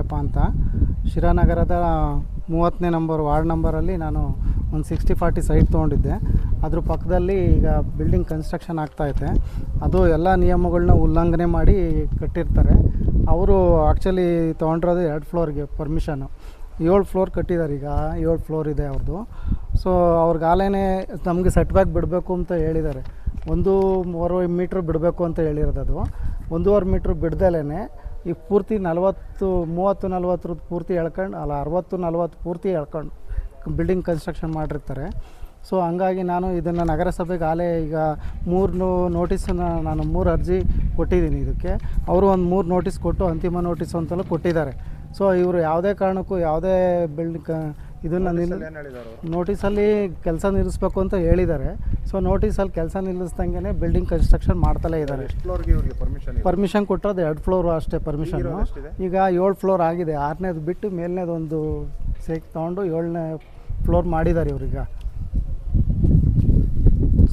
ಮಾದೇಶಪ್ಪ ಅಂತ. ಶಿರಾನಗರದ 30ನೇ number ward ನಂಬರಲ್ಲಿ ನಾನು ಒಂದು 60-40 ಸೈಟ್ ತೊಗೊಂಡಿದ್ದೆ. ಅದ್ರ ಪಕ್ಕದಲ್ಲಿ ಈಗ ಬಿಲ್ಡಿಂಗ್ ಕನ್ಸ್ಟ್ರಕ್ಷನ್ ಆಗ್ತಾಯಿದೆ. ಅದು ಎಲ್ಲ ನಿಯಮಗಳನ್ನ ಉಲ್ಲಂಘನೆ ಮಾಡಿ ಕಟ್ಟಿರ್ತಾರೆ. ಅವರು ಆ್ಯಕ್ಚುಲಿ ತೊಗೊಂಡಿರೋದು 2 ಫ್ಲೋರ್ಗೆ ಪರ್ಮಿಷನ್ನು. 7 ಫ್ಲೋರ್ ಕಟ್ಟಿದ್ದಾರೆ. ಈಗ 7 ಫ್ಲೋರ್ ಇದೆ ಅವ್ರದ್ದು. ಸೊ ಅವ್ರಿಗಾಲೇ ನಮಗೆ ಸೆಟ್ ಬ್ಯಾಕ್ ಬಿಡಬೇಕು ಅಂತ ಹೇಳಿದ್ದಾರೆ. 1.25 ಮೀಟ್ರ್ ಬಿಡಬೇಕು ಅಂತ ಹೇಳಿರೋದು. ಅದು 1.25 ಮೀಟ್ರ್ ಬಿಡ್ದಲೇ ಈ ಪೂರ್ತಿ 30-40 ಪೂರ್ತಿ ಎಳ್ಕೊಂಡು, ಅಲ್ಲ 60-40 ಪೂರ್ತಿ ಎಳ್ಕೊಂಡು ಬಿಲ್ಡಿಂಗ್ ಕನ್ಸ್ಟ್ರಕ್ಷನ್ ಮಾಡಿರ್ತಾರೆ. ಸೊ ಹಂಗಾಗಿ ನಾನು ಇದನ್ನು ನಗರಸಭೆಗೆ ಈಗ 3 ನೋಟಿಸನ್ನು ನಾನು 3 ಅರ್ಜಿ ಕೊಟ್ಟಿದ್ದೀನಿ ಇದಕ್ಕೆ. ಅವರು ಒಂದು 3 ನೋಟಿಸ್ ಕೊಟ್ಟು ಅಂತಿಮ ನೋಟಿಸ್ ಅಂತಲೂ ಕೊಟ್ಟಿದ್ದಾರೆ. ಸೊ ಇವರು ಯಾವುದೇ ಕಾರಣಕ್ಕೂ ಯಾವುದೇ ಬಿಲ್ಡಿಂಗ್ ಇದನ್ನು ನೋಟಿಸಲ್ಲಿ ಕೆಲಸ ನಿಲ್ಲಿಸ್ಬೇಕು ಅಂತ ಹೇಳಿದ್ದಾರೆ. ಸೊ ನೋಟಿಸಲ್ಲಿ ಕೆಲಸ ನಿಲ್ಲಿಸ್ದಂಗೆ ಬಿಲ್ಡಿಂಗ್ ಕನ್ಸ್ಟ್ರಕ್ಷನ್ ಮಾಡ್ತಲೇ ಇದ್ದಾರೆ. ಪರ್ಮಿಷನ್ ಕೊಟ್ಟಿರೋದು 2 ಫ್ಲೋರು ಅಷ್ಟೇ ಪರ್ಮಿಷನ್ನು. ಈಗ 7 ಫ್ಲೋರ್ ಆಗಿದೆ. 6ನೇದು ಬಿಟ್ಟು ಮೇಲ್ನೇದೊಂದು ಸೇಕ್ ತೊಗೊಂಡು 7ನೇ ಫ್ಲೋರ್ ಮಾಡಿದ್ದಾರೆ ಇವ್ರೀಗ.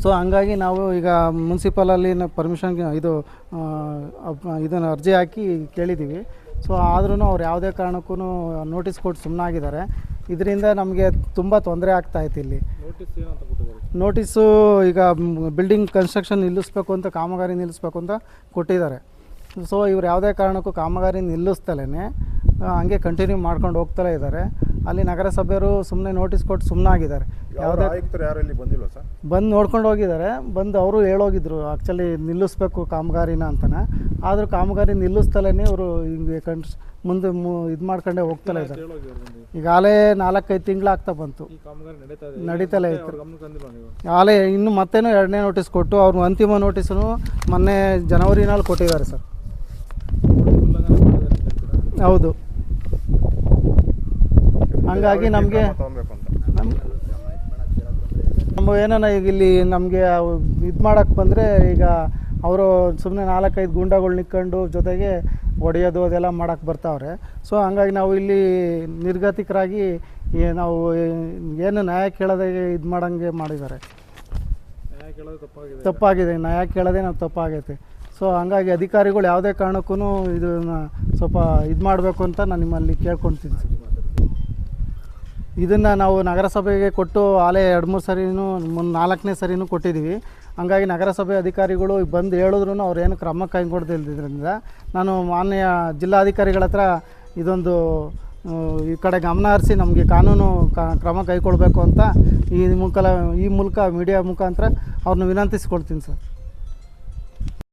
ಸೊ ಹಂಗಾಗಿ ನಾವು ಈಗ ಮುನ್ಸಿಪಲಲ್ಲಿ ಪರ್ಮಿಷನ್ ಇದನ್ನು ಅರ್ಜಿ ಹಾಕಿ ಕೇಳಿದ್ದೀವಿ. ಸೊ ಆದ್ರೂ ಅವ್ರು ಯಾವುದೇ ಕಾರಣಕ್ಕೂ ನೋಟಿಸ್ ಕೊಟ್ಟು ಸುಮ್ಮನಾಗಿದ್ದಾರೆ. ಇದರಿಂದ ನಮಗೆ ತುಂಬ ತೊಂದರೆ ಆಗ್ತಾಯಿತ್ತು. ಇಲ್ಲಿ ನೋಟಿಸು ಈಗ ಬಿಲ್ಡಿಂಗ್ ಕನ್ಸ್ಟ್ರಕ್ಷನ್ ನಿಲ್ಲಿಸ್ಬೇಕು ಅಂತ, ಕಾಮಗಾರಿ ನಿಲ್ಲಿಸ್ಬೇಕು ಅಂತ ಕೊಟ್ಟಿದ್ದಾರೆ. ಸೊ ಇವ್ರು ಯಾವುದೇ ಕಾರಣಕ್ಕೂ ಕಾಮಗಾರಿ ನಿಲ್ಲಿಸ್ತಲೇ ಹಂಗೆ ಕಂಟಿನ್ಯೂ ಮಾಡ್ಕೊಂಡು ಹೋಗ್ತಲೇ ಇದ್ದಾರೆ. ಅಲ್ಲಿ ನಗರಸಭೆಯವರು ಸುಮ್ಮನೆ ನೋಟಿಸ್ ಕೊಟ್ಟು ಸುಮ್ಮನಾಗಿದ್ದಾರೆ. ಯಾವುದೇ ಬಂದು ನೋಡ್ಕೊಂಡು ಹೋಗಿದ್ದಾರೆ. ಬಂದು ಅವರು ಹೇಳೋಗಿದ್ರು ಆ್ಯಕ್ಚುಲಿ ನಿಲ್ಲಿಸ್ಬೇಕು ಕಾಮಗಾರಿನ ಅಂತಲೇ. ಆದರೂ ಕಾಮಗಾರಿ ನಿಲ್ಲಿಸ್ತಲೇ ಇವರು ಹಿಂಗೆ ಮುಂದೆ ಇದು ಮಾಡ್ಕೊಂಡೇ ಹೋಗ್ತಲೇ ಇದ್ದಾರೆ. ಈಗಾಗಲೇ 4-5 ತಿಂಗಳಾಗ್ತಾ ಬಂತು, ನಡೀತಲೇ ಇತ್ತು. ಆಲೇ ಇನ್ನು ಮತ್ತೇನೋ 2ನೇ ನೋಟಿಸ್ ಕೊಟ್ಟು ಅವ್ರು ಅಂತಿಮ ನೋಟಿಸನ್ನು ಮೊನ್ನೆ ಜನವರಿನಲ್ಲಿ ಕೊಟ್ಟಿದ್ದಾರೆ ಸರ್. ಹೌದು. ಹಂಗಾಗಿ ನಮಗೆ ಏನೋ ಈಗ ಇಲ್ಲಿ ನಮಗೆ ಇದು ಮಾಡೋಕ್ಕೆ ಬಂದರೆ, ಈಗ ಅವರು ಸುಮ್ಮನೆ 4-5 ಗೂಂಡಾಗಳು ನಿಕ್ಕೊಂಡು ಜೊತೆಗೆ ಹೊಡೆಯೋದು ಅದೆಲ್ಲ ಮಾಡೋಕ್ಕೆ ಬರ್ತಾವ್ರೆ. ಸೊ ಹಂಗಾಗಿ ನಾವು ಇಲ್ಲಿ ನಿರ್ಗತಿಕರಾಗಿ ನಾವು ಏನು ನ್ಯಾಯ ಕೇಳೋದೇ ಇದು ಮಾಡೋಂಗೆ ಮಾಡಿದ್ದಾರೆ. ತಪ್ಪಾಗಿದೆ. ನ್ಯಾಯ ಕೇಳೋದೇ ನಾವು ತಪ್ಪಾಗೈತೆ. ಸೊ ಹಂಗಾಗಿ ಅಧಿಕಾರಿಗಳು ಯಾವುದೇ ಕಾರಣಕ್ಕೂ ಇದನ್ನು ಸ್ವಲ್ಪ ಇದು ಮಾಡಬೇಕು ಅಂತ ನಾನು ನಿಮ್ಮಲ್ಲಿ ಕೇಳ್ಕೊಳ್ತೀನಿ. ಇದನ್ನು ನಾವು ನಗರಸಭೆಗೆ ಕೊಟ್ಟು ಆಲೇ 2-3 ಸರಿನೂ 4ನೇ ಸರಿನೂ ಕೊಟ್ಟಿದ್ದೀವಿ. ಹಂಗಾಗಿ ನಗರಸಭೆ ಅಧಿಕಾರಿಗಳು ಬಂದು ಹೇಳಿದ್ರು ಅವ್ರೇನು ಕ್ರಮ ಕೈಗೊಳ್ಳದಿದ್ದರಿಂದ ನಾನು ಮಾನ್ಯ ಜಿಲ್ಲಾಧಿಕಾರಿಗಳ ಹತ್ರ ಇದೊಂದು ಈ ಕಡೆ ಗಮನ ಹರಿಸಿ ನಮಗೆ ಕಾನೂನು ಕ್ರಮ ಕೈಗೊಳ್ಳಬೇಕು ಅಂತ ಈ ಮೂಲಕ ಮೀಡಿಯಾ ಮುಖಾಂತರ ಅವ್ರನ್ನ ವಿನಂತಿಸ್ಕೊಳ್ತೀನಿ ಸರ್.